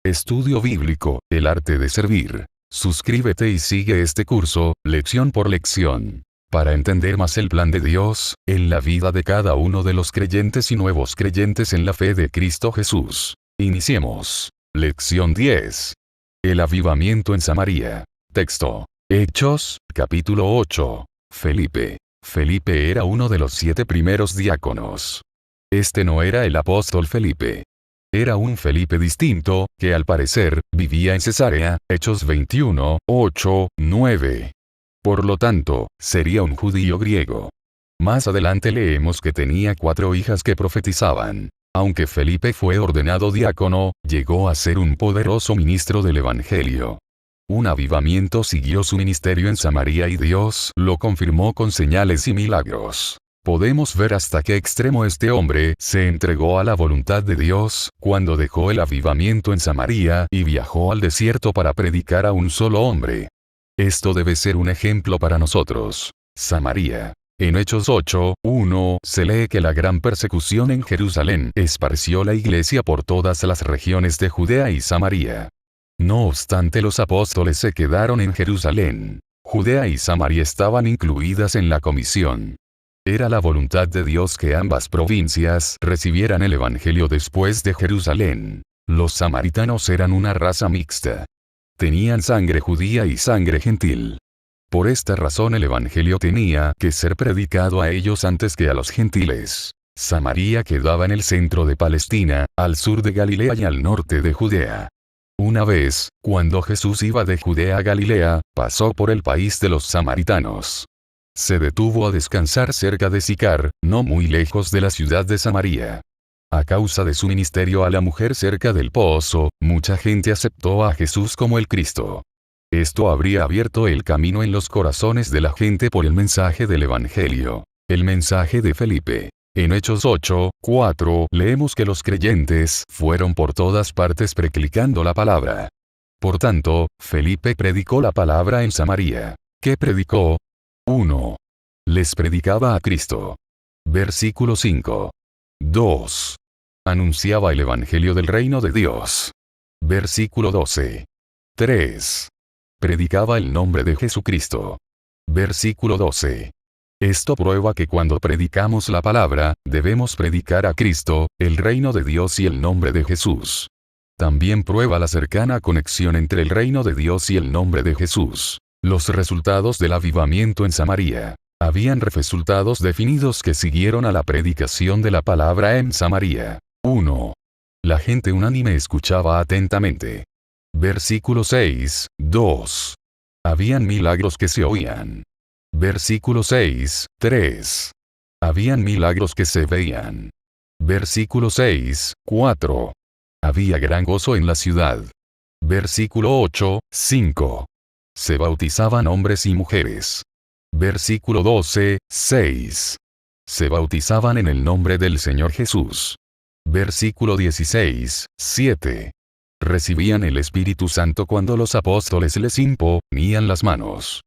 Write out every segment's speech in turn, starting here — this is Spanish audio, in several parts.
Estudio Bíblico, el arte de servir. Suscríbete y sigue este curso, lección por lección, para entender más el plan de Dios, en la vida de cada uno de los creyentes y nuevos creyentes en la fe de Cristo Jesús. Iniciemos. Lección 10. El avivamiento en Samaria. Texto. Hechos, capítulo 8. Felipe. Felipe era uno de los 7 primeros diáconos. Este no era el apóstol Felipe. Era un Felipe distinto, que al parecer, vivía en Cesarea, Hechos 21, 8, 9. Por lo tanto, sería un judío griego. Más adelante leemos que tenía 4 hijas que profetizaban. Aunque Felipe fue ordenado diácono, llegó a ser un poderoso ministro del Evangelio. Un avivamiento siguió su ministerio en Samaria y Dios lo confirmó con señales y milagros. Podemos ver hasta qué extremo este hombre se entregó a la voluntad de Dios, cuando dejó el avivamiento en Samaria y viajó al desierto para predicar a un solo hombre. Esto debe ser un ejemplo para nosotros. Samaria. En Hechos 8, 1, se lee que la gran persecución en Jerusalén esparció la iglesia por todas las regiones de Judea y Samaria. No obstante, los apóstoles se quedaron en Jerusalén. Judea y Samaria estaban incluidas en la comisión. Era la voluntad de Dios que ambas provincias recibieran el Evangelio después de Jerusalén. Los samaritanos eran una raza mixta. Tenían sangre judía y sangre gentil. Por esta razón el Evangelio tenía que ser predicado a ellos antes que a los gentiles. Samaria quedaba en el centro de Palestina, al sur de Galilea y al norte de Judea. Una vez, cuando Jesús iba de Judea a Galilea, pasó por el país de los samaritanos. Se detuvo a descansar cerca de Sicar, no muy lejos de la ciudad de Samaria. A causa de su ministerio a la mujer cerca del pozo, mucha gente aceptó a Jesús como el Cristo. Esto habría abierto el camino en los corazones de la gente por el mensaje del Evangelio. El mensaje de Felipe. En Hechos 8, 4, leemos que los creyentes fueron por todas partes predicando la palabra. Por tanto, Felipe predicó la palabra en Samaria. ¿Qué predicó? 1. Les predicaba a Cristo. Versículo 5. 2. Anunciaba el Evangelio del reino de Dios. Versículo 12. 3. Predicaba el nombre de Jesucristo. Versículo 12. Esto prueba que cuando predicamos la palabra, debemos predicar a Cristo, el reino de Dios y el nombre de Jesús. También prueba la cercana conexión entre el reino de Dios y el nombre de Jesús. Los resultados del avivamiento en Samaria. Habían resultados definidos que siguieron a la predicación de la palabra en Samaria. 1. La gente unánime escuchaba atentamente. Versículo 6, 2. Habían milagros que se oían. Versículo 6, 3. Habían milagros que se veían. Versículo 6, 4. Había gran gozo en la ciudad. Versículo 8, 5. Se bautizaban hombres y mujeres. Versículo 12, 6. Se bautizaban en el nombre del Señor Jesús. Versículo 16, 7. Recibían el Espíritu Santo cuando los apóstoles les imponían las manos.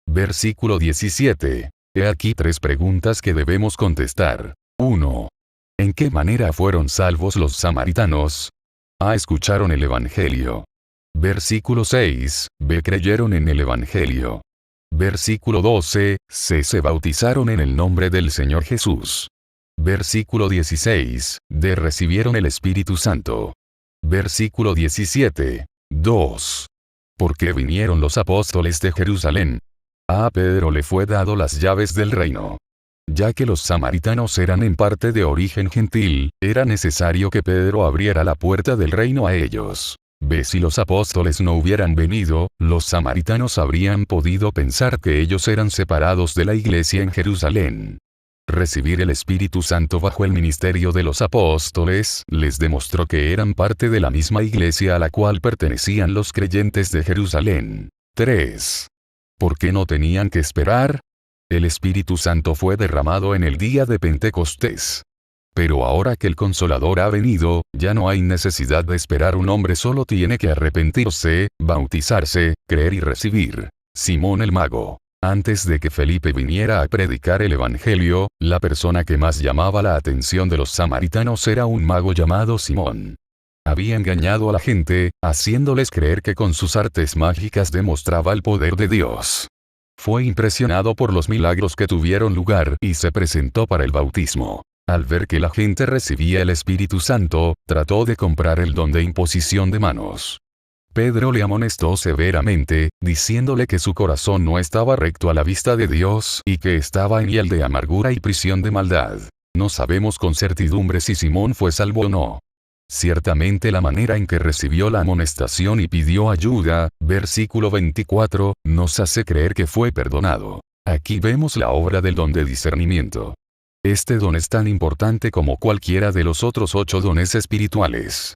Versículo 17. He aquí 3 preguntas que debemos contestar. 1. ¿En qué manera fueron salvos los samaritanos? A. Escucharon el Evangelio. Versículo 6. B. Creyeron en el Evangelio. Versículo 12. C. Se bautizaron en el nombre del Señor Jesús. Versículo 16. D. Recibieron el Espíritu Santo. Versículo 17. 2. ¿Por qué vinieron los apóstoles de Jerusalén? A Pedro le fue dado las llaves del reino. Ya que los samaritanos eran en parte de origen gentil, era necesario que Pedro abriera la puerta del reino a ellos. B. Si los apóstoles no hubieran venido, los samaritanos habrían podido pensar que ellos eran separados de la iglesia en Jerusalén. Recibir el Espíritu Santo bajo el ministerio de los apóstoles les demostró que eran parte de la misma iglesia a la cual pertenecían los creyentes de Jerusalén. 3. ¿Por qué no tenían que esperar? El Espíritu Santo fue derramado en el día de Pentecostés. Pero ahora que el Consolador ha venido, ya no hay necesidad de esperar. Un hombre solo tiene que arrepentirse, bautizarse, creer y recibir. Simón el Mago. Antes de que Felipe viniera a predicar el Evangelio, la persona que más llamaba la atención de los samaritanos era un mago llamado Simón. Había engañado a la gente, haciéndoles creer que con sus artes mágicas demostraba el poder de Dios. Fue impresionado por los milagros que tuvieron lugar y se presentó para el bautismo. Al ver que la gente recibía el Espíritu Santo, trató de comprar el don de imposición de manos. Pedro le amonestó severamente, diciéndole que su corazón no estaba recto a la vista de Dios y que estaba en hiel de amargura y prisión de maldad. No sabemos con certidumbre si Simón fue salvo o no. Ciertamente la manera en que recibió la amonestación y pidió ayuda, versículo 24, nos hace creer que fue perdonado. Aquí vemos la obra del don de discernimiento. Este don es tan importante como cualquiera de los otros 8 dones espirituales.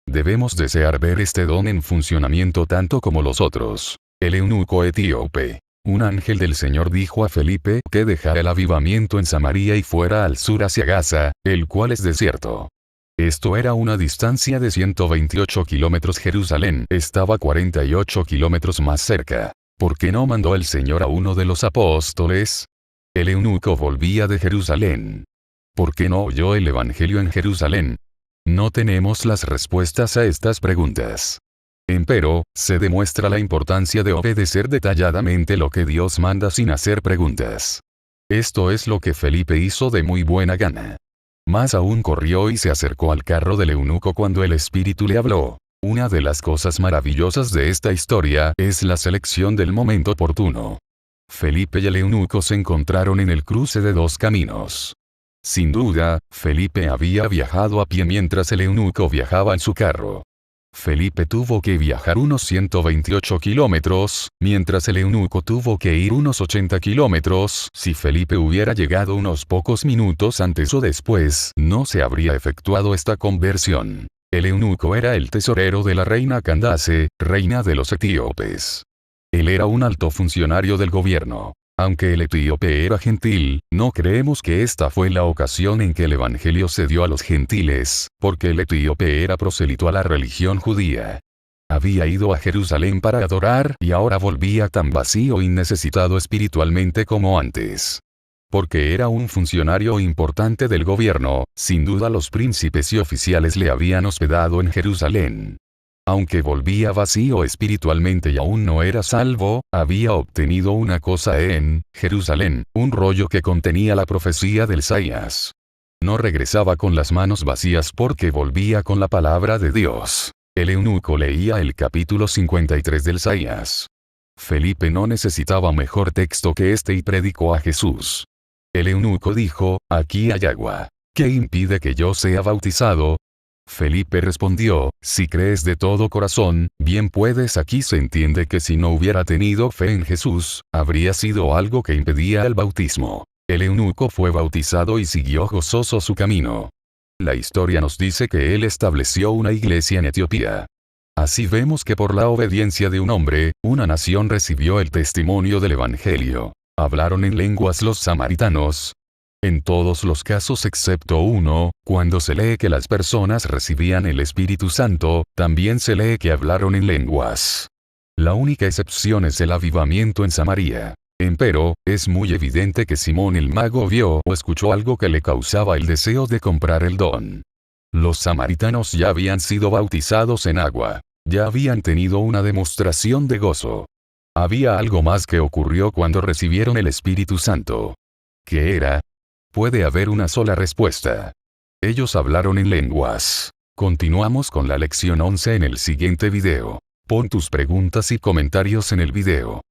Debemos desear ver este don en funcionamiento tanto como los otros. El eunuco etíope. Un ángel del Señor dijo a Felipe que dejara el avivamiento en Samaria y fuera al sur hacia Gaza, el cual es desierto. Esto era una distancia de 128 kilómetros. Jerusalén estaba 48 kilómetros más cerca. ¿Por qué no mandó el Señor a uno de los apóstoles? El eunuco volvía de Jerusalén. ¿Por qué no oyó el Evangelio en Jerusalén? No tenemos las respuestas a estas preguntas. Empero, se demuestra la importancia de obedecer detalladamente lo que Dios manda sin hacer preguntas. Esto es lo que Felipe hizo de muy buena gana. Más aún corrió y se acercó al carro del eunuco cuando el Espíritu le habló. Una de las cosas maravillosas de esta historia es la selección del momento oportuno. Felipe y el eunuco se encontraron en el cruce de 2 caminos. Sin duda, Felipe había viajado a pie mientras el eunuco viajaba en su carro. Felipe tuvo que viajar unos 128 kilómetros, mientras el eunuco tuvo que ir unos 80 kilómetros. Si Felipe hubiera llegado unos pocos minutos antes o después, no se habría efectuado esta conversión. El eunuco era el tesorero de la reina Candace, reina de los etíopes. Él era un alto funcionario del gobierno. Aunque el etíope era gentil, no creemos que esta fue la ocasión en que el evangelio se dio a los gentiles, porque el etíope era prosélito a la religión judía. Había ido a Jerusalén para adorar y ahora volvía tan vacío y necesitado espiritualmente como antes. Porque era un funcionario importante del gobierno, sin duda los príncipes y oficiales le habían hospedado en Jerusalén. Aunque volvía vacío espiritualmente y aún no era salvo, había obtenido una cosa en Jerusalén, un rollo que contenía la profecía del Isaías. No regresaba con las manos vacías porque volvía con la palabra de Dios. El eunuco leía el capítulo 53 del Isaías. Felipe no necesitaba mejor texto que este y predicó a Jesús. El eunuco dijo, aquí hay agua. ¿Qué impide que yo sea bautizado? Felipe respondió, si crees de todo corazón, bien puedes. Aquí se entiende que si no hubiera tenido fe en Jesús, habría sido algo que impedía el bautismo. El eunuco fue bautizado y siguió gozoso su camino. La historia nos dice que él estableció una iglesia en Etiopía. Así vemos que por la obediencia de un hombre, una nación recibió el testimonio del Evangelio. Hablaron en lenguas los samaritanos. En todos los casos excepto uno, cuando se lee que las personas recibían el Espíritu Santo, también se lee que hablaron en lenguas. La única excepción es el avivamiento en Samaria. Empero, es muy evidente que Simón el mago vio o escuchó algo que le causaba el deseo de comprar el don. Los samaritanos ya habían sido bautizados en agua. Ya habían tenido una demostración de gozo. Había algo más que ocurrió cuando recibieron el Espíritu Santo. ¿Qué era? Puede haber una sola respuesta. Ellos hablaron en lenguas. Continuamos con la lección 11 en el siguiente video. Pon tus preguntas y comentarios en el video.